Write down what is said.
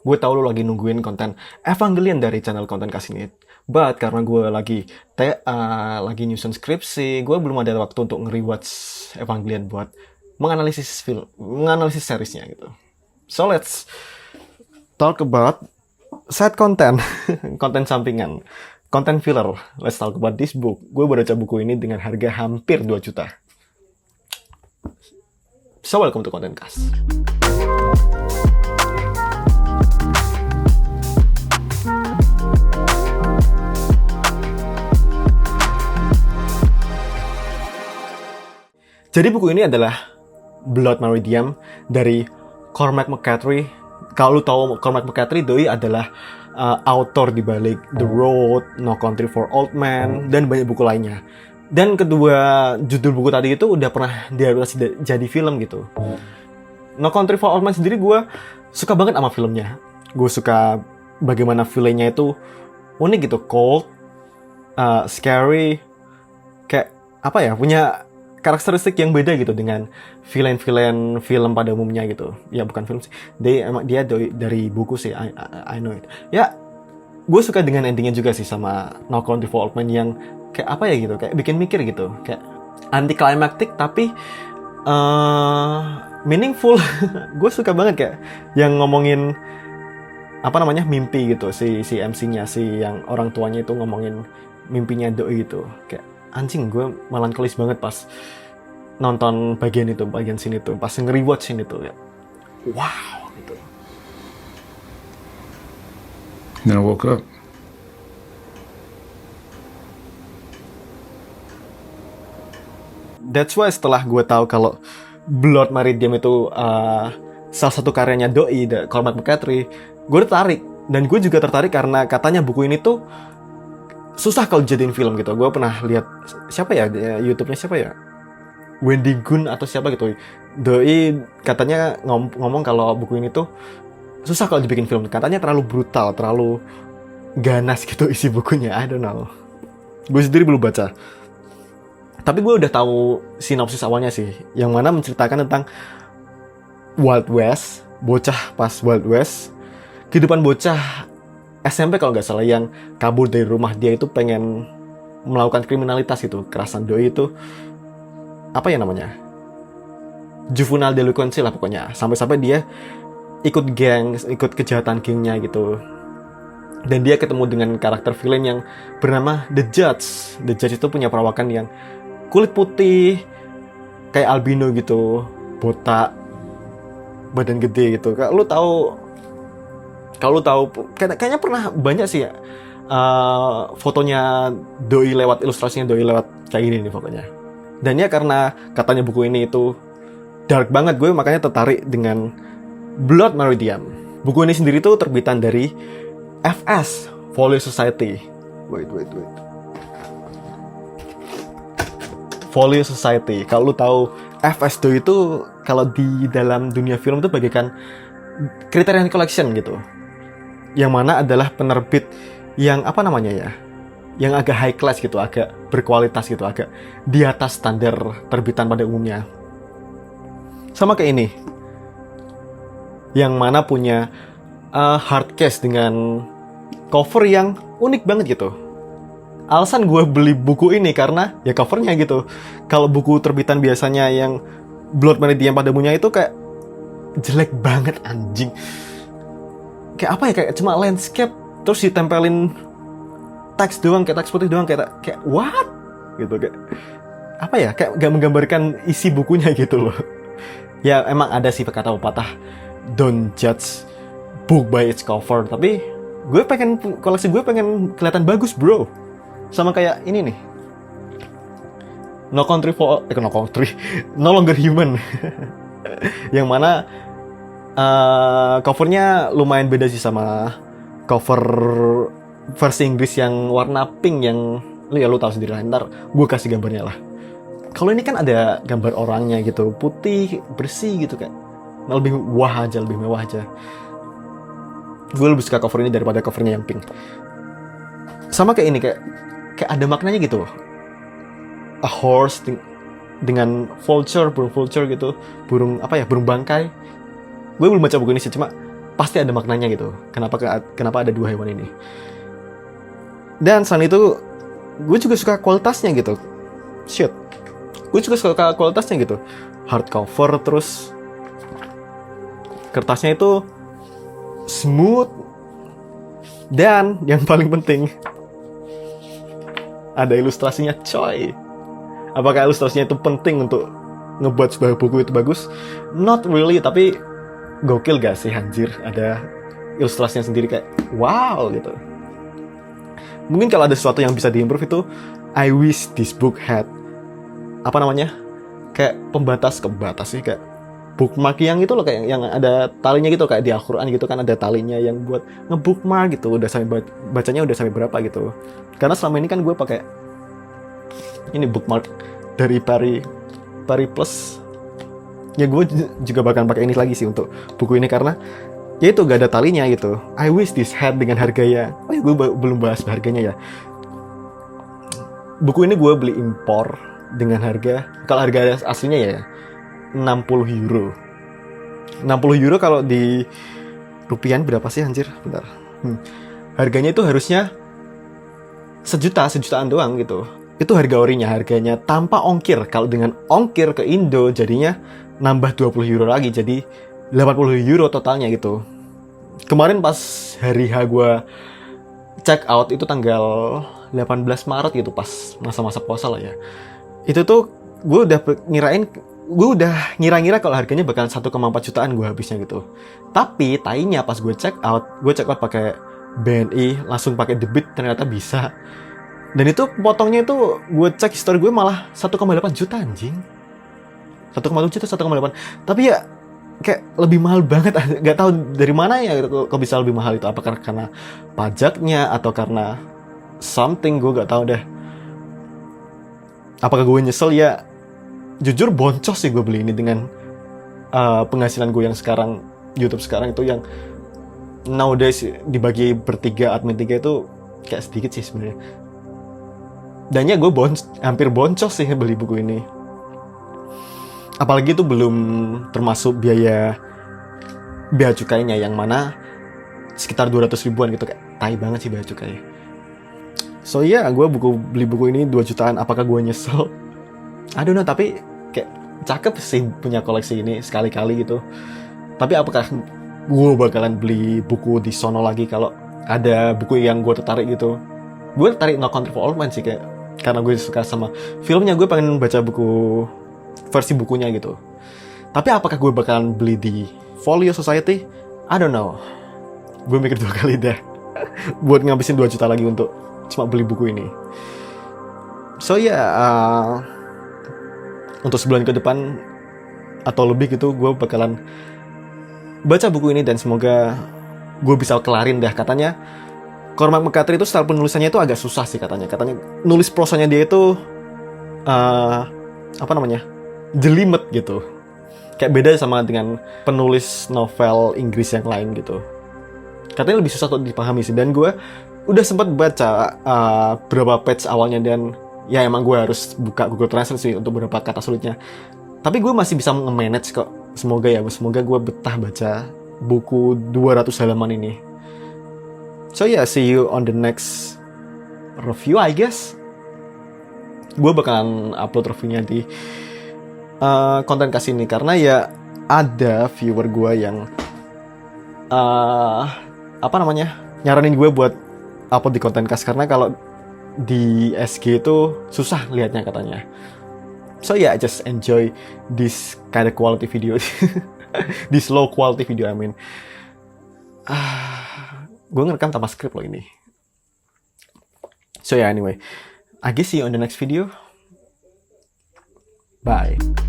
Gue tahu lu lagi nungguin konten Evangelion dari channel konten Kasinit. But karena gue lagi TA, lagi nyusun skripsi, gue belum ada waktu untuk nge-rewatch Evangelion buat menganalisis menganalisis seriesnya gitu. So let's talk about side content, konten sampingan, konten filler. Let's talk about this book. Gue baca buku ini dengan harga hampir 2 juta. So welcome to Konten Kas. Jadi buku ini adalah Blood Meridian dari Cormac McCarthy. Kalau lu tahu Cormac McCarthy, doi adalah author di balik The Road, No Country for Old Men, dan banyak buku lainnya. Dan kedua judul buku tadi itu udah pernah diadaptasi jadi film gitu. No Country for Old Men sendiri gue suka banget sama filmnya. Gue suka bagaimana villainnya itu unik gitu, cold, scary, kayak apa ya, punya karakteristik yang beda gitu dengan villain-villain film pada umumnya gitu. Ya bukan film sih, dia dari buku sih, I know it. Ya, gue suka dengan endingnya juga sih sama No Country for Old Men yang kayak apa ya gitu, kayak bikin mikir gitu, kayak anti climactic tapi meaningful. Gue suka banget kayak yang ngomongin apa namanya, mimpi gitu, si MC-nya, si yang orang tuanya itu ngomongin mimpinya doi gitu. Kayak anjing, gue melankolis banget pas nonton bagian sini tuh, pas nge-rewatch ini tuh ya. Wow gitu. And then I woke up. That's why setelah gue tahu kalau Blood Meridian itu salah satu karyanya doi, Cormac McCarthy, gue tertarik. Dan gue juga tertarik karena katanya buku ini tuh susah kalau jadiin film gitu. Gue pernah lihat siapa ya, YouTube-nya siapa ya, Wendy Gun atau siapa gitu. Doi katanya ngomong kalau buku ini tuh susah kalau dibikin film. Katanya terlalu brutal, terlalu ganas gitu isi bukunya. I don't know. Gue sendiri belum baca. Tapi gue udah tahu sinopsis awalnya sih, yang mana menceritakan tentang Wild West, bocah pas Wild West, kehidupan bocah SMP kalau nggak salah yang kabur dari rumah dia itu pengen melakukan kriminalitas itu, kerasan. Doi itu apa ya namanya, juvenile delinquency lah pokoknya, sampai-sampai dia ikut geng, ikut kejahatan gengnya gitu. Dan dia ketemu dengan karakter villain yang bernama The Judge. The Judge itu punya perawakan yang kulit putih kayak albino gitu, botak, badan gede gitu. Kalau lu tahu, kayaknya pernah banyak sih ya, fotonya doi lewat, ilustrasinya doi lewat kayak gini nih pokoknya. Dan ya karena katanya buku ini itu dark banget, gue makanya tertarik dengan Blood Meridian. Buku ini sendiri tuh terbitan dari FS, Folio Society. Wait. Folio Society. Kalau lu tahu FS itu kalau di dalam dunia film itu bagaikan Criterion Collection gitu. Yang mana adalah penerbit yang apa namanya ya, yang agak high class gitu, agak berkualitas gitu, agak di atas standar terbitan pada umumnya. Sama kayak ini, yang mana punya hardcase dengan cover yang unik banget gitu. Alasan gue beli buku ini karena ya covernya gitu. Kalau buku terbitan biasanya yang Blood Meridian pada umumnya itu kayak jelek banget anjing. Kayak apa ya, kayak cuma landscape terus ditempelin teks doang, kayak teks putih doang, kayak what gitu, kayak apa ya, kayak gak menggambarkan isi bukunya gitu loh. Ya emang ada sih kata pepatah, don't judge book by its cover, tapi koleksi gue pengen kelihatan bagus bro. Sama kayak ini nih, No Longer Human. Yang mana covernya lumayan beda sih sama cover versi Inggris yang warna pink, yang lu tahu sendiri lah, ntar gue kasih gambarnya lah. Kalau ini kan ada gambar orangnya gitu, putih, bersih gitu kan, lebih mewah aja. Gue lebih suka cover ini daripada covernya yang pink. Sama kayak ini, kayak ada maknanya gitu loh. A horse dengan burung vulture gitu, burung bangkai. Gue belum baca buku ini sih, cuma pasti ada maknanya gitu. Kenapa ada dua hewan ini. Dan selain itu, gue juga suka kualitasnya gitu. Shit. Gue juga suka kualitasnya gitu. Hardcover, terus kertasnya itu smooth. Dan yang paling penting, ada ilustrasinya, coy. Apakah ilustrasinya itu penting untuk ngebuat sebuah buku itu bagus? Not really, tapi gokil gak sih anjir, ada ilustrasinya sendiri kayak wow gitu. Mungkin kalau ada sesuatu yang bisa diimprove itu, I wish this book had apa namanya, kayak pembatas sih, kayak bookmark yang itu loh, kayak yang ada talinya gitu, kayak di Al-Quran gitu kan ada talinya yang buat ngebookmark gitu, udah sampai bacanya udah sampai berapa gitu. Karena selama ini kan gue pakai ini bookmark dari Pari Plus. Ya gue juga bahkan pakai ini lagi sih untuk buku ini karena ya itu gak ada talinya gitu. I wish this had dengan harganya. Oh ya, gue belum bahas harganya ya. Buku ini gue beli impor dengan harga, kalau harga aslinya ya 60 euro. 60 euro kalau di rupiah berapa sih anjir? Bentar. Harganya itu harusnya sejutaan doang gitu. Itu harga orinya, harganya tanpa ongkir. Kalau dengan ongkir ke Indo jadinya nambah 20 euro lagi, jadi 80 euro totalnya gitu. Kemarin pas hari H gue check out itu tanggal 18 Maret gitu, pas masa-masa puasa lah ya. Itu tuh gue udah ngira-ngira kalau harganya bakalan 1,4 jutaan gue habisnya gitu. Tapi tainya pas gue check out pakai BNI, langsung pakai debit, ternyata bisa. Dan itu potongnya itu gue cek history gue malah 1,8 juta anjing. 1,7 juta, 1,8. Tapi ya kayak lebih mahal banget. Gak tahu dari mana ya kok bisa lebih mahal itu. Apakah karena pajaknya atau karena something, gue gak tahu deh. Apakah gue nyesel ya? Jujur boncos sih gue beli ini dengan penghasilan gue yang sekarang, YouTube sekarang itu yang nowadays dibagi bertiga, admin 3 itu kayak sedikit sih sebenarnya. Dan ya gue hampir boncos sih beli buku ini. Apalagi itu belum termasuk biaya cukainya, yang mana sekitar 200 ribuan gitu, kayak tai banget sih biaya cukai. So ya, gue beli buku ini 2 jutaan. Apakah gue nyesel? I don't know, tapi kayak cakep sih punya koleksi ini sekali-kali gitu. Tapi apakah gue bakalan beli buku di sono lagi kalau ada buku yang gue tertarik gitu? Gue tertarik No Country for Old Men sih, kayak karena gue suka sama filmnya, gue pengen baca versi bukunya gitu. Tapi apakah gue bakalan beli di Folio Society? I don't know. Gue mikir 2 kali deh buat ngabisin 2 juta lagi untuk cuma beli buku ini. So ya, untuk sebulan ke depan atau lebih gitu, gue bakalan baca buku ini dan semoga gue bisa kelarin dah. Katanya Cormac McCarthy itu style penulisannya itu agak susah sih katanya. Katanya nulis prosanya dia itu jelimet gitu. Kayak beda sama dengan penulis novel Inggris yang lain gitu. Katanya lebih susah untuk dipahami sih. Dan gue udah sempat baca beberapa page awalnya, dan ya emang gue harus buka Google Translate sih untuk beberapa kata sulitnya. Tapi gue masih bisa nge-manage kok. Semoga gue betah baca buku 200 halaman ini. So yeah, see you on the next review I guess. Gue bakalan upload reviewnya di konten kasih ini, karena ya ada viewer gue yang nyaranin gue buat upload di konten kas, karena kalau di SG itu susah liatnya katanya. So yeah, I just enjoy this kind of quality video. This low quality video, I mean. Gue ngerekam tanpa skrip loh ini. So yeah, anyway, I guess see you on the next video. Bye.